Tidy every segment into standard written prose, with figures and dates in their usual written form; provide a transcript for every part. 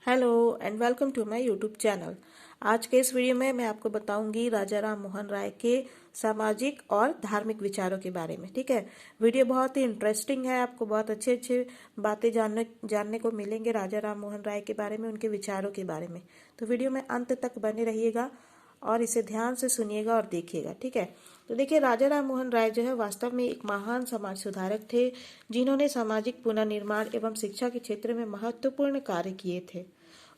Hello and welcome to my YouTube channel. आज के इस वीडियो में मैं आपको बताऊंगी राजा राम मोहन राय के सामाजिक और धार्मिक विचारों के बारे में। ठीक है, वीडियो बहुत ही इंटरेस्टिंग है। आपको बहुत अच्छे अच्छे बातें जानने को मिलेंगे राजा राम मोहन राय के बारे में, उनके विचारों के बारे में। तो वीडियो में अंत तक बने रहिएगा और इसे ध्यान से सुनिएगा और देखिएगा। ठीक है, तो देखिए राजा राम मोहन राय जो है वास्तव में एक महान समाज सुधारक थे, जिन्होंने सामाजिक पुनर्निर्माण एवं शिक्षा के क्षेत्र में महत्वपूर्ण कार्य किए थे।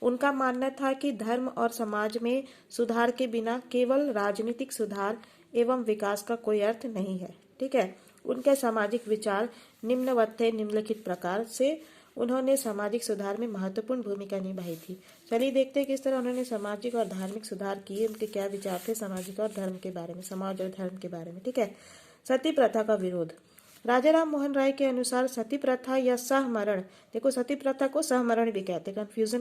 उनका मानना था कि धर्म और समाज में सुधार के बिना केवल राजनीतिक सुधार एवं विकास का कोई अर्थ नहीं है। ठीक है, उनके सामाजिक विचार निम्नवत थे। निम्नलिखित प्रकार से उन्होंने सामाजिक सुधार में महत्वपूर्ण भूमिका निभाई थी। चलिए देखते हैं किस तरह उन्होंने सामाजिक और धार्मिक सुधार किए, उनके क्या विचार थे सामाजिक और धर्म के बारे में, समाज और धर्म के बारे में। ठीक है, सती प्रथा का विरोध। राजा राम मोहन राय के अनुसार सती प्रथा या सहमरण, देखो सती प्रथा को सहमरण भी कहते हैं, कंफ्यूज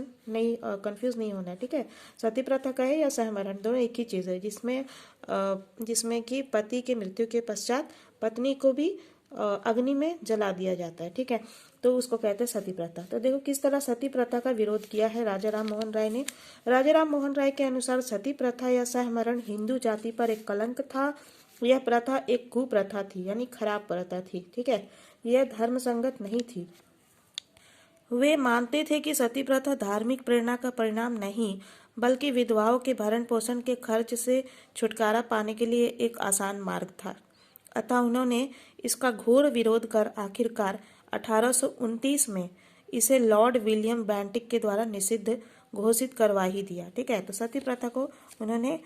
नहीं होना है। ठीक है, सती प्रथा कहे या सहमरण दोनों एक ही चीज है, जिसमें कि पति के मृत्यु के पश्चात पत्नी को भी अग्नि में जला दिया जाता है। ठीक है, तो उसको कहते हैं सती प्रथा। तो देखो किस तरह सती प्रथा का विरोध किया है राजा राम मोहन राय ने। राजा राम मोहन राय के अनुसार सती प्रथा या सहमरण हिंदू जाति पर एक कलंक था। यह प्रथा एक कुप्रथा थी, यानी खराब प्रथा थी। ठीक है, यह धर्म संगत नहीं थी। वे मानते थे कि सती प्रथा धार्मिक प्रेरणा का परिणाम नहीं, बल्कि विधवाओं के भरण पोषण के खर्च से छुटकारा पाने के लिए एक आसान मार्ग था। अतः उन्होंने इसका घोर विरोध कर आखिरकार 1829 में इसे लॉर्ड विलियम बेंटिक के द्वारा निषिद्ध घोषित करवा ही दिया। ठीक है, तो सती प्रथा को उन्होंने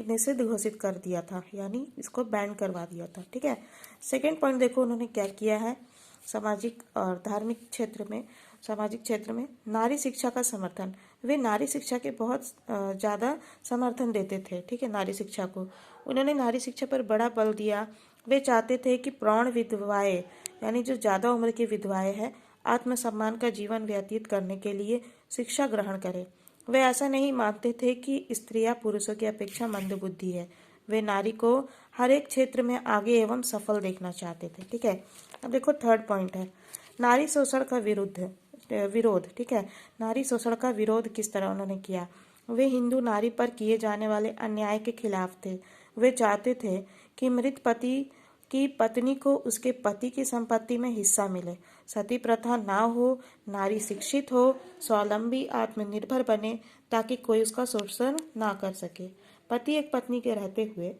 निषिद्ध घोषित कर दिया था, यानी इसको बैन करवा दिया था। ठीक है, सेकेंड पॉइंट देखो उन्होंने क्या किया है सामाजिक और धार्मिक क्षेत्र में। सामाजिक क्षेत्र में नारी शिक्षा का समर्थन। वे नारी शिक्षा के बहुत ज़्यादा समर्थन देते थे। ठीक है, नारी शिक्षा को उन्होंने नारी शिक्षा पर बड़ा बल दिया। वे चाहते थे कि प्रौढ़ विधवाएं, यानी जो ज़्यादा उम्र की विधवाएं हैं, आत्मसम्मान का जीवन व्यतीत करने के लिए शिक्षा ग्रहण करें। वे ऐसा नहीं मानते थे कि स्त्रियां पुरुषों की अपेक्षा मंदबुद्धि है। वे नारी को हर एक क्षेत्र में आगे एवं सफल देखना चाहते थे। ठीक है, अब देखो थर्ड पॉइंट है नारी शोषण का विरोध। ठीक है, नारी शोषण का विरोध किस तरह उन्होंने किया। वे हिंदू नारी पर किए जाने वाले अन्याय के खिलाफ थे। वे चाहते थे कि मृत पति की पत्नी को उसके पति की संपत्ति में हिस्सा मिले, सती प्रथा ना हो, नारी शिक्षित हो, स्वावलंबी आत्मनिर्भर बने, ताकि कोई उसका शोषण ना कर सके। पति एक पत्नी के रहते हुए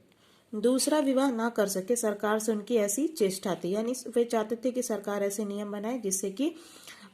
दूसरा विवाह ना कर सके, सरकार से उनकी ऐसी चेष्टा थी। यानी वे चाहते थे कि सरकार ऐसे नियम बनाए जिससे कि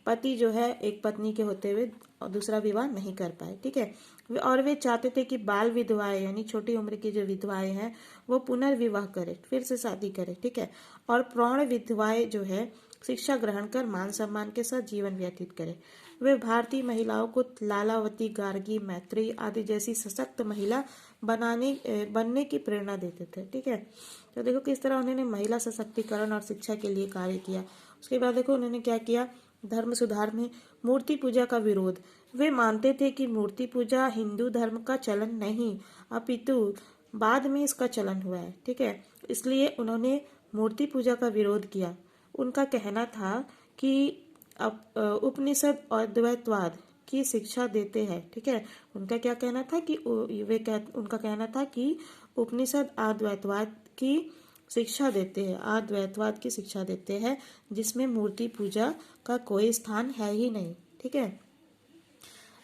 पति जो है एक पत्नी के होते हुए दूसरा विवाह नहीं कर पाए। ठीक है, और वे चाहते थे कि बाल विधवाएं, यानी छोटी उम्र की जो विधवाएं हैं, वो पुनर्विवाह करे, फिर से शादी करे। ठीक है, और प्रौढ़ विधवाएं जो है शिक्षा ग्रहण कर मान सम्मान के साथ जीवन व्यतीत करे। वे भारतीय महिलाओं को लालावती, गार्गी, मैत्री आदि जैसी सशक्त महिला बनने की प्रेरणा देते थे। ठीक है, तो देखो किस तरह उन्होंने महिला सशक्तिकरण और शिक्षा के लिए कार्य किया। उसके बाद देखो उन्होंने क्या किया धर्म सुधार में मूर्ति पूजा का विरोध। वे मानते थे कि मूर्ति पूजा हिंदू धर्म का चलन नहीं, अपितु बाद में इसका चलन हुआ है। ठीक है, इसलिए उन्होंने मूर्ति पूजा का विरोध किया। उनका कहना था कि उपनिषद अद्वैतवाद की शिक्षा देते हैं। ठीक है, उनका क्या कहना था कि उनका कहना था कि उपनिषद अद्वैतवाद की शिक्षा देते हैं, अद्वैतवाद की शिक्षा देते हैं, जिसमें मूर्ति पूजा का कोई स्थान है ही नहीं। ठीक है,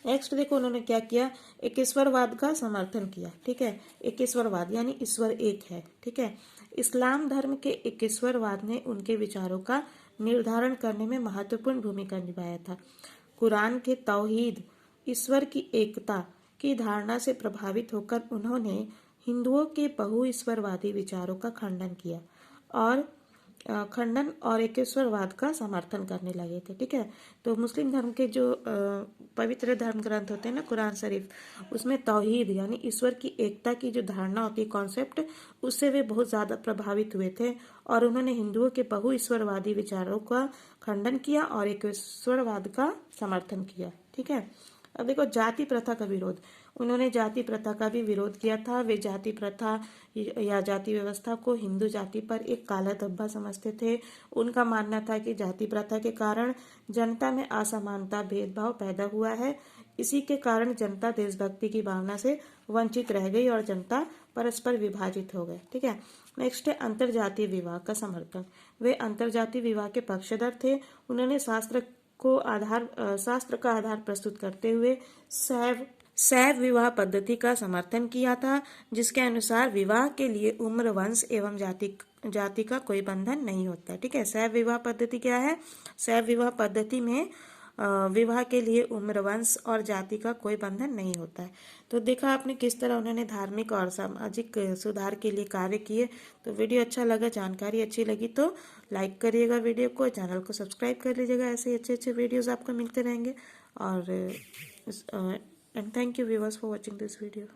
नेक्स्ट देखो उन्होंने क्या किया एकेश्वरवाद का समर्थन किया। ठीक है, एकेश्वरवाद यानी ईश्वर एक है। ठीक है, इस्लाम धर्म के एकेश्वरवाद ने उनके विचारों का निर्धारण करने में महत्वपूर्ण भूमिका निभाया था। कुरान के तौहीद, ईश्वर की एकता की धारणा से प्रभावित होकर उन्होंने हिंदुओं के बहुईश्वरवादी विचारों का खंडन और एकेश्वरवाद का समर्थन करने लगे थे। ठीक है, तो मुस्लिम धर्म के जो पवित्र धर्म ग्रंथ होते हैं ना, कुरान शरीफ, उसमें तौहीद यानी ईश्वर की एकता की जो धारणा होती है, कॉन्सेप्ट, उससे वे बहुत ज्यादा प्रभावित हुए थे और उन्होंने हिंदुओं के बहुईश्वरवादी विचारों का खंडन किया और एकेश्वरवाद का समर्थन किया। ठीक है, अब देखो जाति प्रथा का विरोध, उन्होंने जाति प्रथा का भी विरोध किया था। वे जाति प्रथा या जाति व्यवस्था को हिंदू जाति पर एक काला धब्बा समझते थे। उनका मानना था कि जाति प्रथा के कारण जनता में असमानता, भेदभाव पैदा हुआ है। इसी के कारण जनता देशभक्ति की भावना से वंचित रह गई और जनता परस्पर विभाजित हो गए। ठीक है। नेक्स्ट है अंतरजातीय विवाह का समर्थन। वे अंतरजातीय विवाह के पक्षधर थे। उन्होंने शास्त्र का आधार प्रस्तुत करते हुए शैव विवाह पद्धति का समर्थन किया था, जिसके अनुसार विवाह के लिए उम्र, वंश एवं जाति का कोई बंधन नहीं होता है। ठीक है। शैव विवाह पद्धति क्या है? शैव विवाह पद्धति में विवाह के लिए उम्र, वंश और जाति का कोई बंधन नहीं होता है। तो देखा आपने किस तरह उन्होंने धार्मिक और सामाजिक सुधार के लिए कार्य किए। तो वीडियो अच्छा लगा, जानकारी अच्छी लगी तो लाइक करिएगा वीडियो को, चैनल को सब्सक्राइब कर लीजिएगा। ऐसे अच्छे अच्छे वीडियोस आपको मिलते रहेंगे। और and thank you viewers for watching this video.